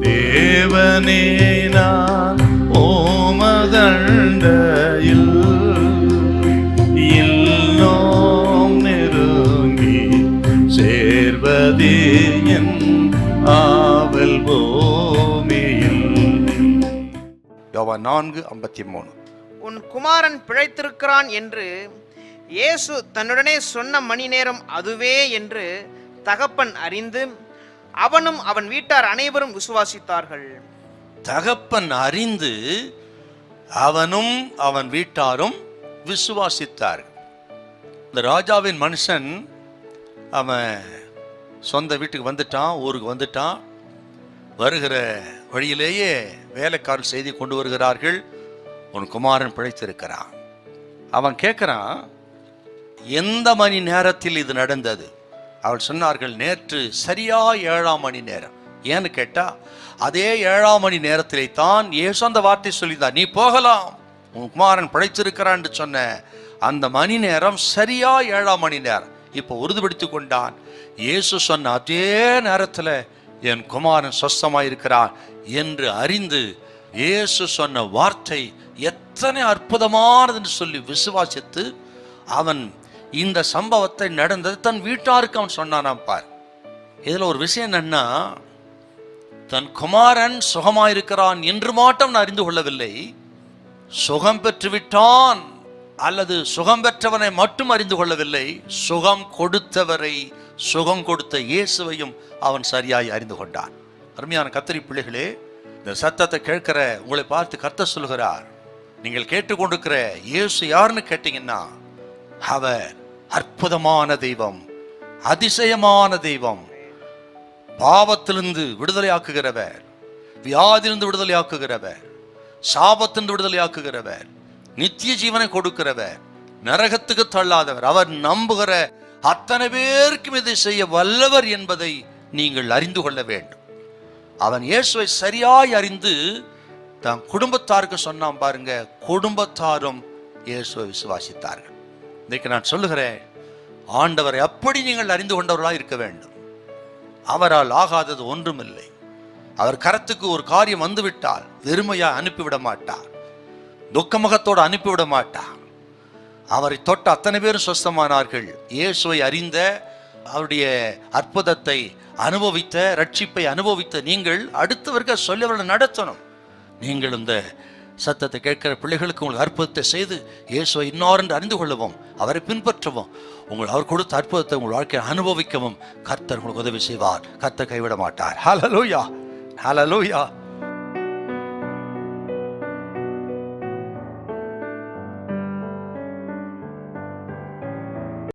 தேவனே நான் ஓமதண்டையில் இன்னும் நெருங்கி சேர்வதே என் ஆவல் பூமியில். யோவான் 4:53. உன் குமாரன் பிழைத்திருக்கிறான் என்று இயேசு தன்னுடனே சொன்ன மணி நேரம் அதுவே என்று தகப்பன் அறிந்து அவனும் அவன் வீட்டார் அனைவரும் விசுவாசித்தார்கள். தகப்பன் அறிந்து அவனும் அவன் வீட்டாரும் விசுவாசித்தார்கள். இந்த ராஜாவின் மனுஷன் அவன் சொந்த வீட்டுக்கு வந்துட்டான், ஊருக்கு வந்துட்டான். வருகிற வழியிலேயே வேலைக்காரர் செய்தி கொண்டு வருகிறார்கள், உன் குமாரன் பிழைத்திருக்கிறான். அவன் கேட்குறான், எந்த மணி நேரத்தில் இது நடந்தது? அவள் சொன்னார்கள், நேற்று சரியா 7ஆம் மணி நேரம். ஏன்னு கேட்டா, அதே 7ஆம் மணி நேரத்திலே தான் இயேசு அந்த வார்த்தை சொல்லிதான், நீ போகலாம், உன் குமாரன் பிழைத்திருக்கிறான் என்று சொன்ன அந்த மணி நேரம் சரியா 7ஆம் மணி நேரம். இப்போ உறுதிப்படுத்தி கொண்டான். இயேசு சொன்ன அதே நேரத்தில் என் குமாரன் சொஸ்தமாயிருக்கிறான் என்று அறிந்து இயேசு சொன்ன வார்த்தை எத்தனை அற்புதமானது என்று சொல்லி விசுவாசித்து அவன் இந்த சம்பவத்தை நடந்தது தன் வீட்டாருக்கு அவன் சொன்னானாம். பார், இதுல ஒரு விஷயம் என்னன்னா, தன் குமாரன் சுகமாயிருக்கிறான் என்று மட்டும் அறிந்து கொள்ளவில்லை, சுகம் பெற்றுவிட்டான் அல்லது சுகம் பெற்றவனை மட்டும் அறிந்து கொள்ளவில்லை, சுகம் கொடுத்தவரை, சுகம் கொடுத்த இயேசுவையும் அவன் சரியாய் அறிந்து கொண்டான். அருமையான கர்த்தரி பிள்ளைகளே, இந்த சத்தத்தை கேட்கிற உங்களை பார்த்து கர்த்தர் சொல்கிறார், நீங்கள் கேட்டுக்கொண்டிருக்கிற இயேசு யாருன்னு கேட்டீங்கன்னா, அவர் அற்புதமான தெய்வம், அதிசயமான தெய்வம், பாவத்திலிருந்து விடுதலையாக்குகிறவர், வியாதிலிருந்து விடுதலையாக்குகிறவர், சாபத்திலிருந்து விடுதலையாக்குகிறவர், நித்திய ஜீவனை கொடுக்கிறவர், நரகத்துக்கு தள்ளாதவர். அவர் நம்புகிற அத்தனை பேருக்கும் இதை செய்ய வல்லவர் என்பதை நீங்கள் அறிந்து கொள்ள வேண்டும். அவன் இயேசுவை சரியாய் அறிந்து தன் குடும்பத்தாருக்கு சொன்னான். பாருங்க, குடும்பத்தாரும் இயேசுவை விசுவாசித்தார்கள். இன்னைக்கு நான் சொல்லுகிறேன், ஆண்டவரை அப்படி நீங்கள் அறிந்து கொண்டவர்களாக இருக்க வேண்டும். அவரால் ஆகாதது ஒன்றுமில்லை. அவர் கரத்துக்கு ஒரு காரியம் வந்துவிட்டால் வெறுமையா அனுப்பிவிட மாட்டார், துக்கமுகத்தோடு அனுப்பிவிட மாட்டார். அவரை தொட்ட அத்தனை பேரும் சொஸ்தமானார்கள். இயேசுவை அறிந்த, அவருடைய அற்புதத்தை அனுபவித்த, ரட்சிப்பை அனுபவித்த நீங்கள் அடுத்தவர்கள் சொல்லி அவர்களை நடத்தணும். நீங்கள் இந்த சத்தத்தை கேட்கிற பிள்ளைகளுக்கு உங்களுக்கு அற்புதத்தை செய்து இயேசுவை இன்னொரு அறிந்து கொள்ளவும், அவரை பின்பற்றவும், அவர் கொடுத்த அற்புதத்தை உங்கள் வாழ்க்கையை அனுபவிக்கவும் கர்த்தர் உங்களுக்கு உதவி செய்வார். கர்த்தர் கைவிட மாட்டார். ஹல்லேலூயா, ஹல்லேலூயா.